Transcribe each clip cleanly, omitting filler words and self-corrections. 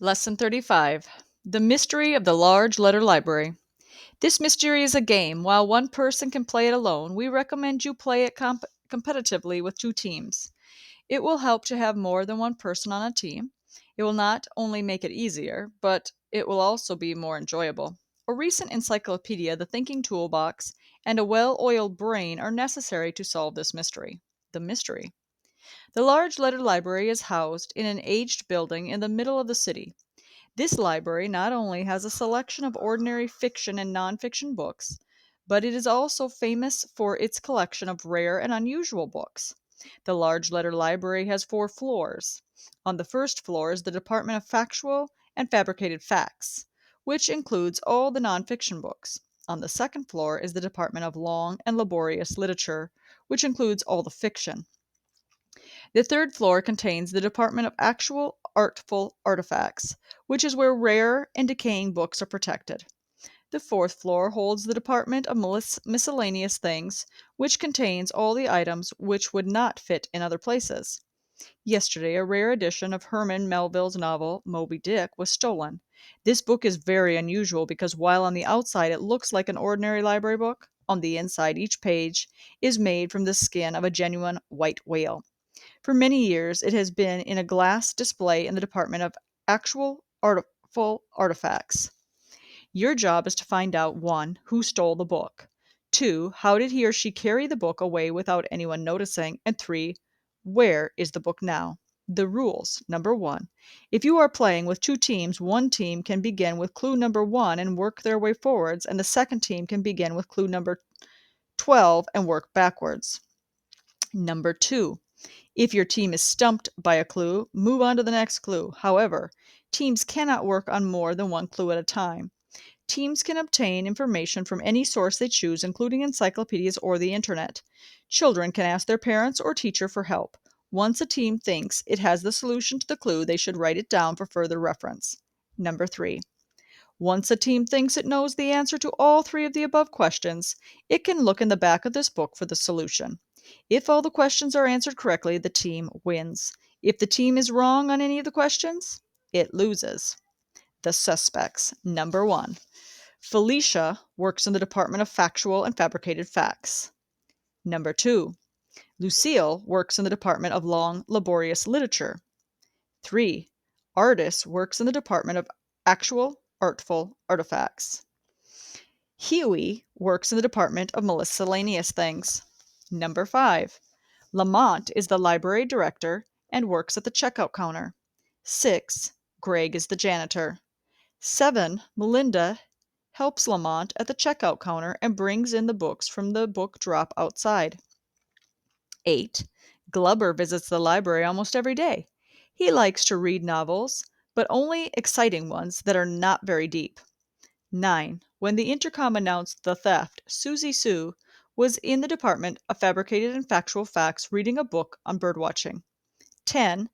Lesson 35. The Mystery of the Large Letter Library. This mystery is a game. While one person can play it alone, we recommend you play it competitively with two teams. It will help to have more than one person on a team. It will not only make it easier, but it will also be more enjoyable. A recent encyclopedia, the thinking toolbox, and a well oiled brain are necessary to solve this mystery. The mystery. The large letter library is housed in an aged building in the middle of the city. This library not only has a selection of ordinary fiction and nonfiction books, but it is also famous for its collection of rare and unusual books. The large letter library has four floors. On the first floor is the Department of Factual and Fabricated Facts, which includes all the nonfiction books. On the second floor is the Department of Long and Laborious Literature, which includes all the fiction. The third floor contains the Department of Actual Artful Artifacts, which is where rare and decaying books are protected. The fourth floor holds the Department of Miscellaneous Things, which contains all the items which would not fit in other places. Yesterday, a rare edition of Herman Melville's novel, Moby Dick, was stolen. This book is very unusual because while on the outside it looks like an ordinary library book, on the inside each page is made from the skin of a genuine white whale. For many years, it has been in a glass display in the Department of Actual Artful Artifacts. Your job is to find out 1. Who stole the book? 2. How did he or she carry the book away without anyone noticing? And 3. Where is the book now? The rules. Number 1. If you are playing with two teams, one team can begin with clue number 1 and work their way forwards, and the second team can begin with clue number 12 and work backwards. Number 2. If your team is stumped by a clue, move on to the next clue. However, teams cannot work on more than one clue at a time. Teams can obtain information from any source they choose, including encyclopedias or the internet. Children can ask their parents or teacher for help. Once a team thinks it has the solution to the clue, they should write it down for further reference. Number 3. Once a team thinks it knows the answer to all three of the above questions, it can look in the back of this book for the solution. If all the questions are answered correctly, the team wins. If the team is wrong on any of the questions, it loses. The suspects. Number 1. Felicia works in the Department of Factual and Fabricated Facts. Number 2. Lucille works in the Department of Long, Laborious Literature. 3. Artis works in the Department of Actual, Artful Artifacts. Huey works in the Department of Miscellaneous Things. Number 5. Lamont is the library director and works at the checkout counter. 6. Greg is the janitor. 7. Melinda helps Lamont at the checkout counter and brings in the books from the book drop outside. 8. Glubber visits the library almost every day. He likes to read novels, but only exciting ones that are not very deep. 9. When the intercom announced the theft, Susie Sue was in the Department of Fabricated and Factual Facts reading a book on birdwatching. 10.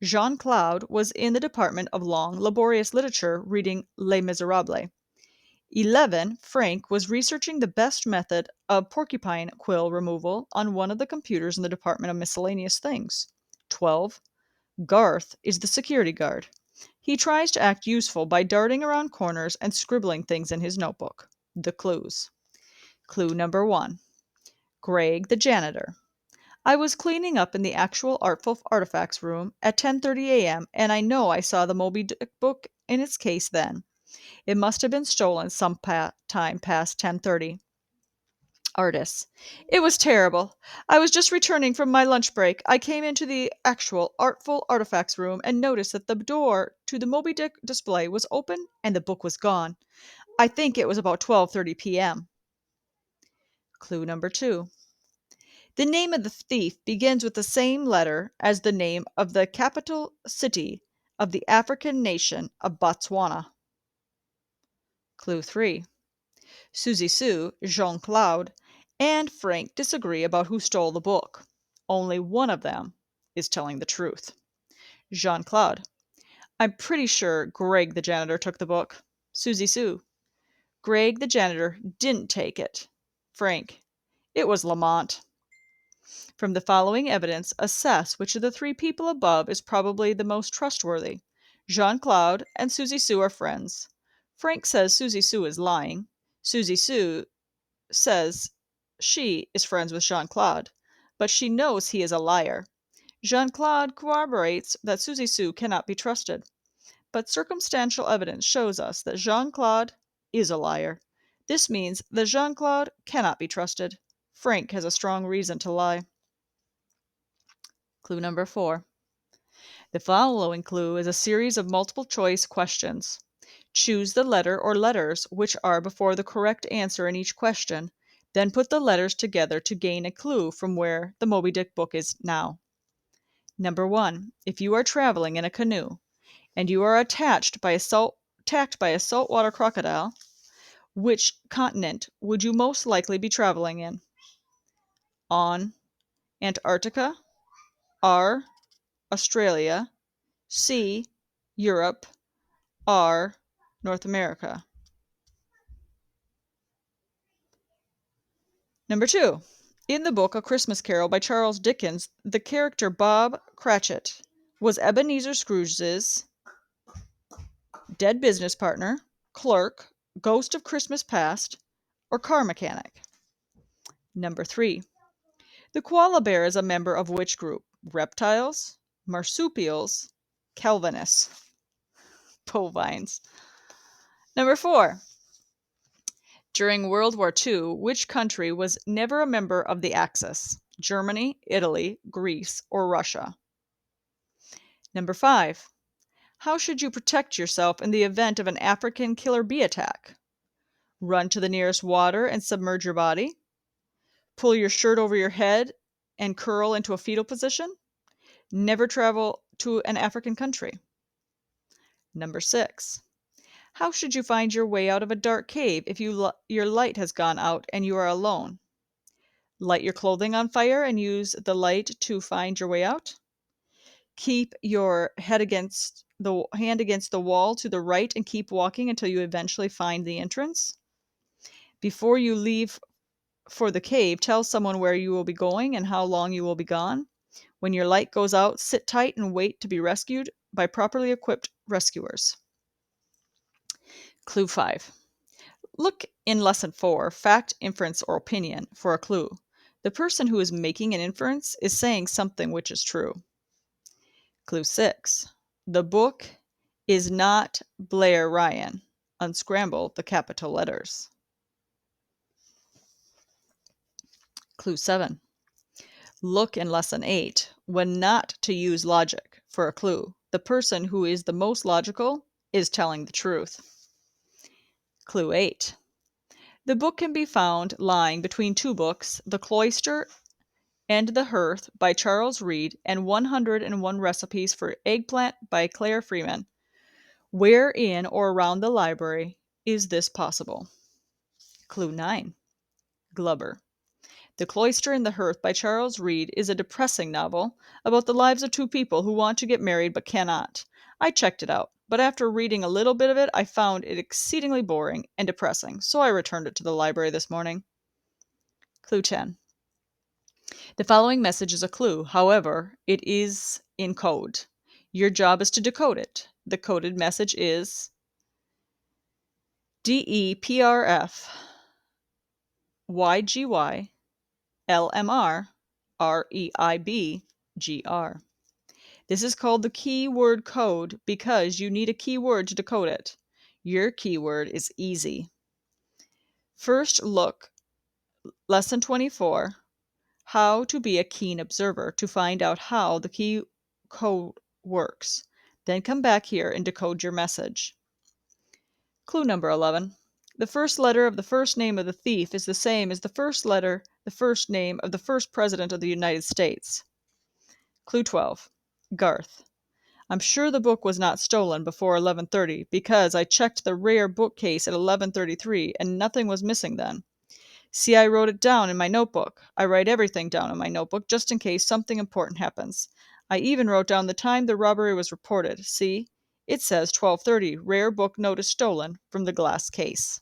Jean Claude was in the Department of Long, Laborious Literature reading Les Miserables. 11. Frank was researching the best method of porcupine quill removal on one of the computers in the Department of Miscellaneous Things. 12. Garth is the security guard. He tries to act useful by darting around corners and scribbling things in his notebook. The clues. Clue number 1. Greg, the janitor. I was cleaning up in the Actual Artful Artifacts room at 10:30 a.m., and I know I saw the Moby Dick book in its case then. It must have been stolen some time past 10:30. Artist. It was terrible. I was just returning from my lunch break. I came into the Actual Artful Artifacts room and noticed that the door to the Moby Dick display was open and the book was gone. I think it was about 12:30 p.m. Clue number 2. The name of the thief begins with the same letter as the name of the capital city of the African nation of Botswana. Clue 3. Susie Sue, Jean Claude, and Frank disagree about who stole the book. Only one of them is telling the truth. Jean Claude. I'm pretty sure Greg the janitor took the book. Susie Sue. Greg the janitor didn't take it. Frank. It was Lamont. From the following evidence, assess which of the three people above is probably the most trustworthy. Jean-Claude and Susie Sue are friends. Frank says Susie Sue is lying. Susie Sue says she is friends with Jean-Claude, but she knows he is a liar. Jean-Claude corroborates that Susie Sue cannot be trusted, but circumstantial evidence shows us that Jean-Claude is a liar. This means that Jean-Claude cannot be trusted. Frank has a strong reason to lie. Clue number 4. The following clue is a series of multiple choice questions. Choose the letter or letters which are before the correct answer in each question, then put the letters together to gain a clue from where the Moby Dick book is now. Number 1. If you are traveling in a canoe and you are attacked by a saltwater crocodile, which continent would you most likely be traveling in? On Antarctica, R. Australia, C. Europe, R. North America. Number 2. In the book A Christmas Carol by Charles Dickens, the character Bob Cratchit was Ebenezer Scrooge's dead business partner, clerk, ghost of Christmas past, or car mechanic. Number 3. The koala bear is a member of which group? Reptiles, marsupials, Calvinists, bovines. Number 4. During World War II, which country was never a member of the Axis? Germany, Italy, Greece, or Russia? Number 5. How should you protect yourself in the event of an African killer bee attack? Run to the nearest water and submerge your body? Pull your shirt over your head and curl into a fetal position? Never travel to an African country. Number 6. How should you find your way out of a dark cave if your light has gone out and you are alone? Light your clothing on fire and use the light to find your way out? Keep your hand against the wall to the right and keep walking until you eventually find the entrance? Before you leave for the cave, tell someone where you will be going and how long you will be gone. When your light goes out, sit tight and wait to be rescued by properly equipped rescuers. Clue 5. Look in Lesson 4, Fact, Inference, or Opinion, for a clue. The person who is making an inference is saying something which is true. Clue 6. The book is not Blair Ryan. Unscramble the capital letters. Clue 7. Look in Lesson 8, when not to use logic, for a clue. The person who is the most logical is telling the truth. Clue 8. The book can be found lying between two books, The Cloister and the Hearth by Charles Reade and 101 Recipes for Eggplant by Claire Freeman. Where in or around the library is this possible? Clue 9. Glubber. The Cloister and the Hearth by Charles Reade is a depressing novel about the lives of two people who want to get married but cannot. I checked it out, but after reading a little bit of it, I found it exceedingly boring and depressing, so I returned it to the library this morning. Clue 10. The following message is a clue, however, it is in code. Your job is to decode it. The coded message is DEPRF YGY LMR REIBGR. This is called the keyword code because you need a keyword to decode it. Your keyword is easy. First look, Lesson 24, How to be a keen observer to find out how the key code works. Then come back here and decode your message. Clue number 11. The first letter of the first name of the thief is the same as the first name of the first president of the United States. Clue 12. Garth. I'm sure the book was not stolen before 11:30 because I checked the rare bookcase at 11:33 and nothing was missing then. See, I wrote it down in my notebook. I write everything down in my notebook just in case something important happens. I even wrote down the time the robbery was reported. See? It says 12:30, rare book notice stolen from the glass case.